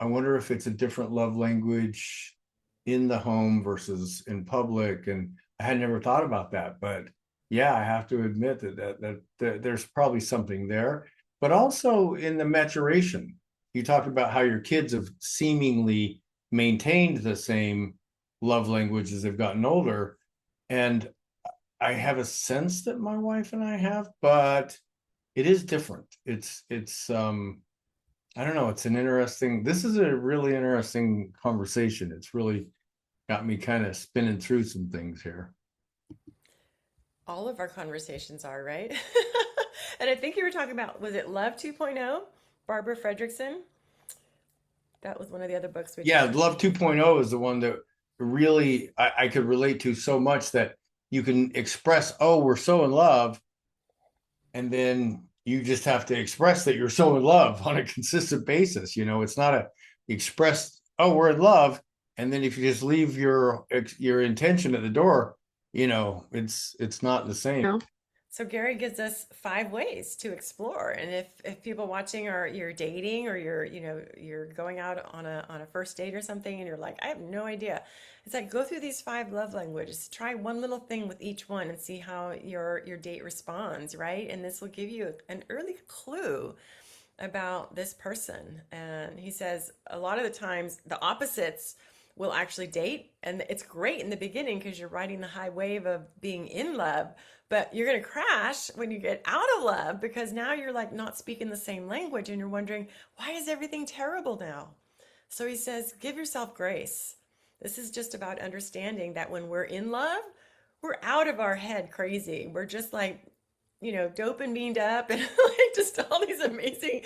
I wonder if it's a different love language in the home versus in public. And I had never thought about that, but yeah, I have to admit that there's probably something there. But also in the maturation, you talked about how your kids have seemingly maintained the same love language as they've gotten older. And I have a sense that my wife and I have, but it is different. It's I don't know, this is a really interesting conversation. It's really got me kind of spinning through some things here. All of our conversations are, right? And I think you were talking about, was it Love 2.0? Barbara Fredrickson? That was one of the other books we Yeah, did. Love 2.0 is the one that really I could relate to so much, that you can express, oh, we're so in love, and then you just have to express that you're so in love on a consistent basis. It's not a express, oh, we're in love, and then if you just leave your intention at the door, it's not the same. No. So Gary gives us 5 ways to explore. And if people watching are you're dating or you're going out on a first date or something and you're like, I have no idea. It's like go through these 5 love languages. Try one little thing with each one and see how your date responds, right? And this will give you an early clue about this person. And he says a lot of the times the opposites will actually date. And it's great in the beginning because you're riding the high wave of being in love, but you're going to crash when you get out of love because now you're like not speaking the same language and you're wondering, why is everything terrible now? So he says, give yourself grace. This is just about understanding that when we're in love, we're out of our head crazy. We're just like dopamined up and like just all these amazing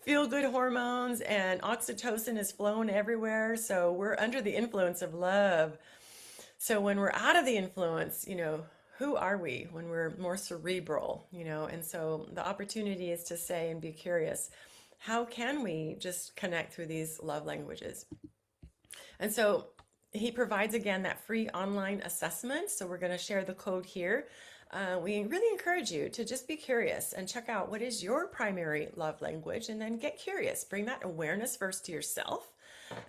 feel good hormones and oxytocin is flowing everywhere. So we're under the influence of love. So when we're out of the influence, who are we when we're more cerebral, And so the opportunity is to say and be curious, how can we just connect through these love languages? And so he provides again that free online assessment. So we're going to share the code here. We really encourage you to just be curious and check out what is your primary love language and then get curious. Bring that awareness first to yourself.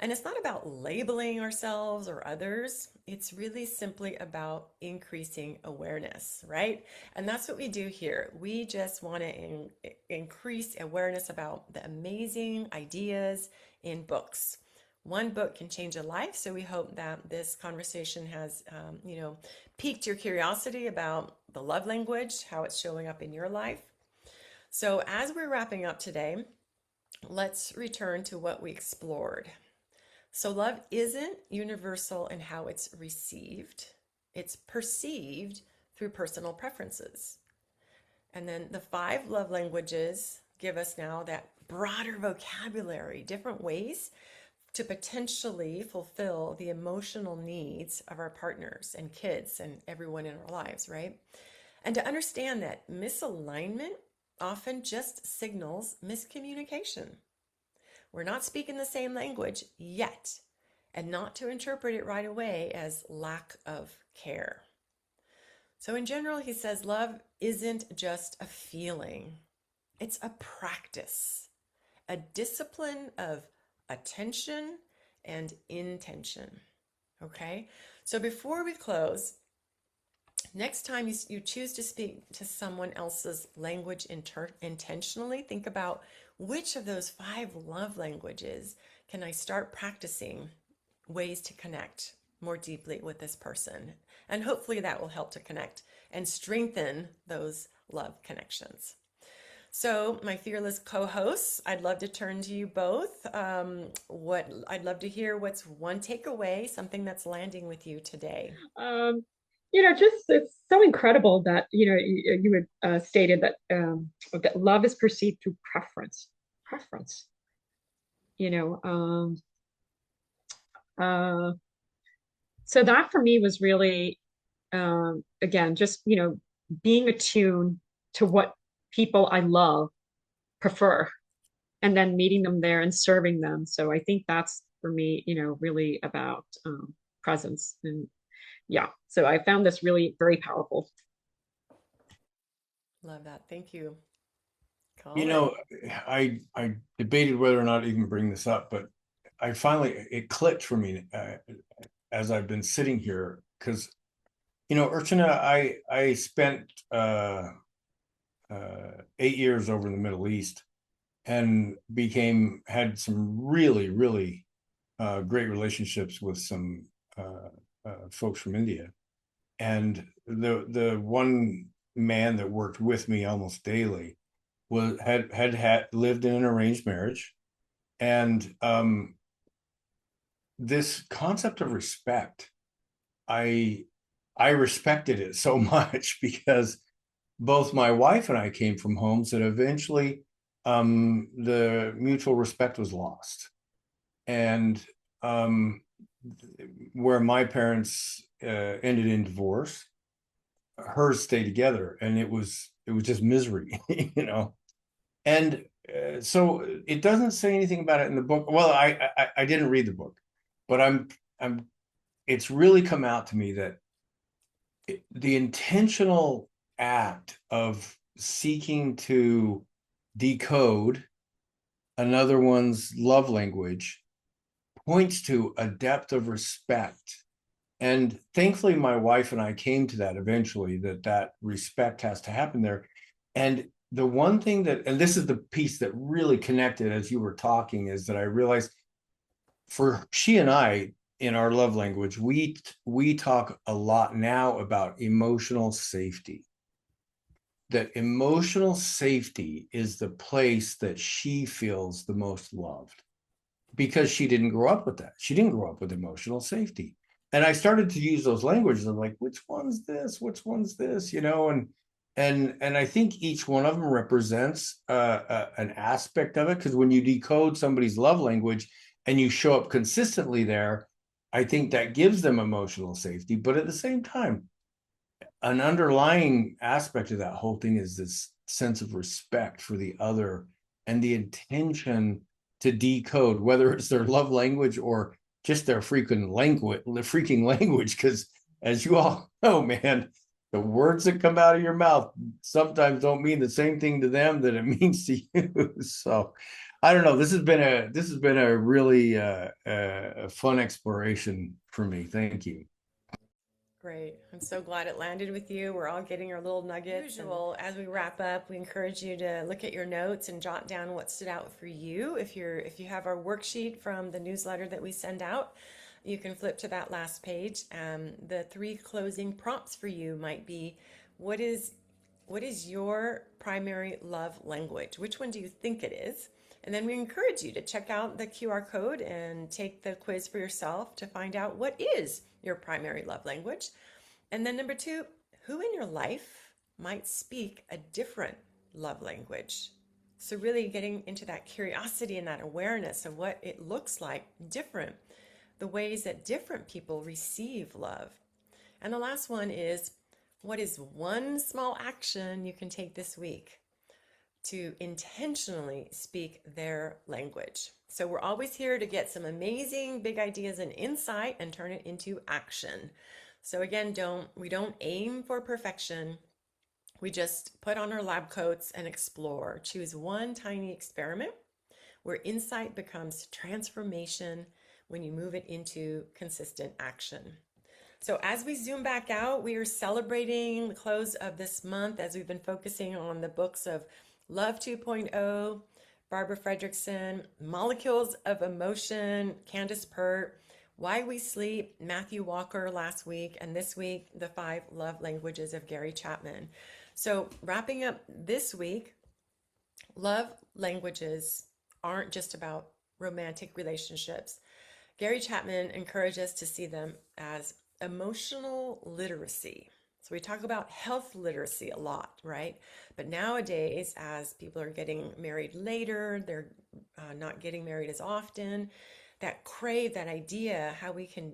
And it's not about labeling ourselves or others. It's really simply about increasing awareness, right? And that's what we do here. We just want to increase awareness about the amazing ideas in books. One book can change a life. So we hope that this conversation has, piqued your curiosity about the love language, how it's showing up in your life. So as we're wrapping up today, let's return to what we explored. So love isn't universal in how it's received. It's perceived through personal preferences. And then the 5 love languages give us now that broader vocabulary, different ways to potentially fulfill the emotional needs of our partners and kids and everyone in our lives, right? And to understand that misalignment often just signals miscommunication. We're not speaking the same language yet, and not to interpret it right away as lack of care. So in general, he says love isn't just a feeling. It's a practice, a discipline of attention and intention. Okay? So before we close, next time you choose to speak to someone else's language intentionally, think about which of those 5 love languages can I start practicing ways to connect more deeply with this person. And hopefully that will help to connect and strengthen those love connections. So, my fearless co-hosts, I'd love to turn to you both. I'd love to hear what's one takeaway, something that's landing with you today. Just it's so incredible that you had stated that love is perceived through preference. Preference. You know, so that for me was really again just being attuned to what people I love prefer and then meeting them there and serving them. So I think that's for me, really about presence. And yeah, so I found this really very powerful. Love that. Thank you, You Colin. know, I debated whether or not to even bring this up, but it clicked for me as I've been sitting here because, Urchina, I spent 8 years over in the Middle East and had some really, really great relationships with some folks from India. And the one man that worked with me almost daily had lived in an arranged marriage, and this concept of respect, I respected it so much because both my wife and I came from homes that eventually the mutual respect was lost, and where my parents ended in divorce. hers stay together, and it was just misery, you know. And so it doesn't say anything about it in the book. Well, I didn't read the book, but I'm it's really come out to me that the intentional act of seeking to decode another one's love language points to a depth of respect. And thankfully, my wife and I came to that eventually, that respect has to happen there. And the one thing that, and this is the piece that really connected as you were talking, is that I realized for she and I, in our love language, we talk a lot now about emotional safety. That emotional safety is the place that she feels the most loved, because she didn't grow up with that. She didn't grow up with emotional safety. And I started to use those languages. I'm like, which one's this? Which one's this? You know, and I think each one of them represents an aspect of it. Because when you decode somebody's love language and you show up consistently there, I think that gives them emotional safety. But at the same time, an underlying aspect of that whole thing is this sense of respect for the other and the intention to decode, whether it's their love language or just their freaking language. Because as you all know, man, the words that come out of your mouth sometimes don't mean the same thing to them that it means to you. So I don't know. This has been a really fun exploration for me. Thank you. Great. I'm so glad it landed with you. We're all getting our little nuggets. Usual, as we wrap up, we encourage you to look at your notes and jot down what stood out for you. If you have our worksheet from the newsletter that we send out, you can flip to that last page. The 3 closing prompts for you might be, what is your primary love language? Which one do you think it is? And then we encourage you to check out the QR code and take the quiz for yourself to find out what is your primary love language. And then number 2, who in your life might speak a different love language? So really getting into that curiosity and that awareness of what it looks like different, the ways that different people receive love. And the last one is, what is one small action you can take this week to intentionally speak their language? So we're always here to get some amazing big ideas and insight and turn it into action. So again, we don't aim for perfection. We just put on our lab coats and explore. Choose one tiny experiment where insight becomes transformation when you move it into consistent action. So as we zoom back out, we are celebrating the close of this month as we've been focusing on the books of Love 2.0, Barbara Fredrickson, Molecules of Emotion, Candace Pert, Why We Sleep, Matthew Walker last week, and this week, The 5 Love Languages of Gary Chapman. So wrapping up this week, love languages aren't just about romantic relationships. Gary Chapman encouraged us to see them as emotional literacy. So we talk about health literacy a lot, right? But nowadays, as people are getting married later, they're not getting married as often, that crave, that idea, how we can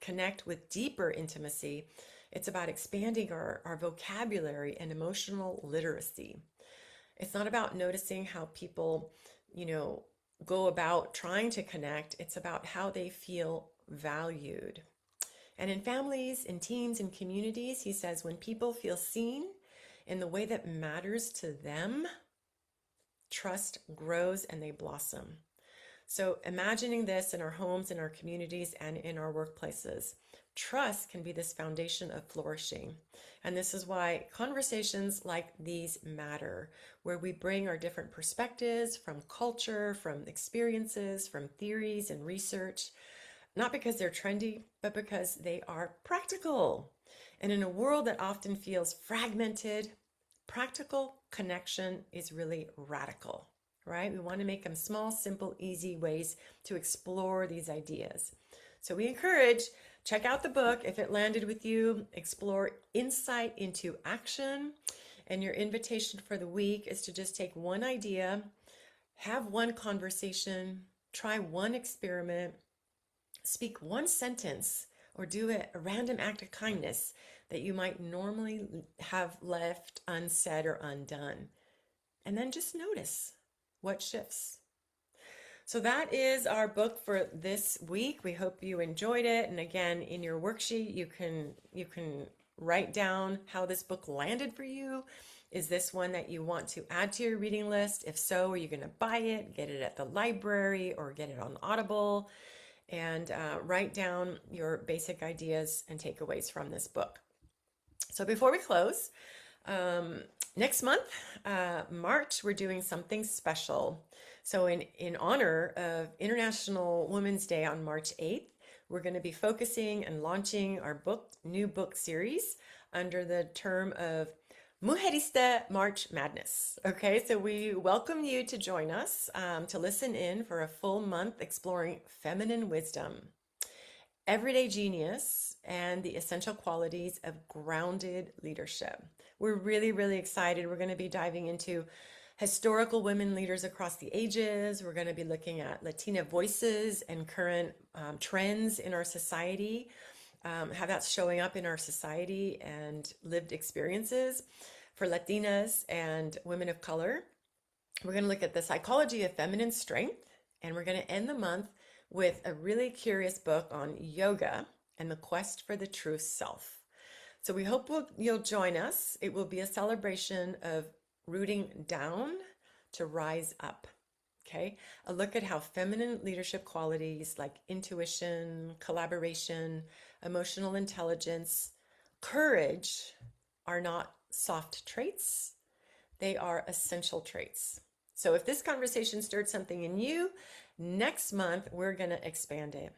connect with deeper intimacy, it's about expanding our vocabulary and emotional literacy. It's not about noticing how people, go about trying to connect. It's about how they feel valued. And in families, in teams, in communities, he says, when people feel seen in the way that matters to them, trust grows and they blossom. So imagining this in our homes, in our communities, and in our workplaces, trust can be this foundation of flourishing. And this is why conversations like these matter, where we bring our different perspectives from culture, from experiences, from theories and research, not because they're trendy, but because they are practical. And in a world that often feels fragmented, practical connection is really radical, right? We want to make them small, simple, easy ways to explore these ideas. So we encourage, check out the book if it landed with you, explore insight into action. And your invitation for the week is to just take one idea, have one conversation, try one experiment, speak one sentence, or do a random act of kindness that you might normally have left unsaid or undone. And then just notice what shifts. So that is our book for this week. We hope you enjoyed it. And again, in your worksheet, you can write down how this book landed for you. Is this one that you want to add to your reading list? If so, are you going to buy it, get it at the library, or get it on Audible? And write down your basic ideas and takeaways from this book. So before we close, next month, March, we're doing something special. So in honor of International Women's Day on March 8th, we're going to be focusing and launching our new book series under the term of Mujerista March Madness. Okay, so we welcome you to join us to listen in for a full month exploring feminine wisdom, everyday genius, and the essential qualities of grounded leadership. We're really, really excited. We're going to be diving into historical women leaders across the ages. We're going to be looking at Latina voices and current trends in our society, how that's showing up in our society and lived experiences for Latinas and women of color. We're going to look at the psychology of feminine strength, and we're going to end the month with a really curious book on yoga and the quest for the true self. So we hope you'll join us. It will be a celebration of rooting down to rise up. Okay, a look at how feminine leadership qualities like intuition, collaboration, emotional intelligence, courage are not soft traits, they are essential traits. So if this conversation stirred something in you, next month we're going to expand it.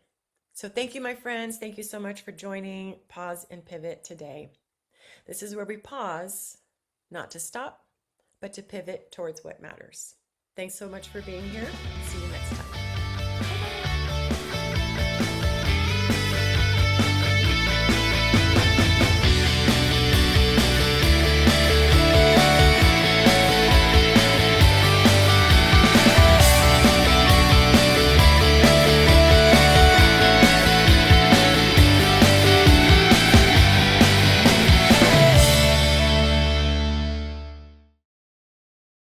So thank you, my friends. Thank you so much for joining Pause and Pivot today. This is where we pause, not to stop, but to pivot towards what matters. Thanks so much for being here. See you next time.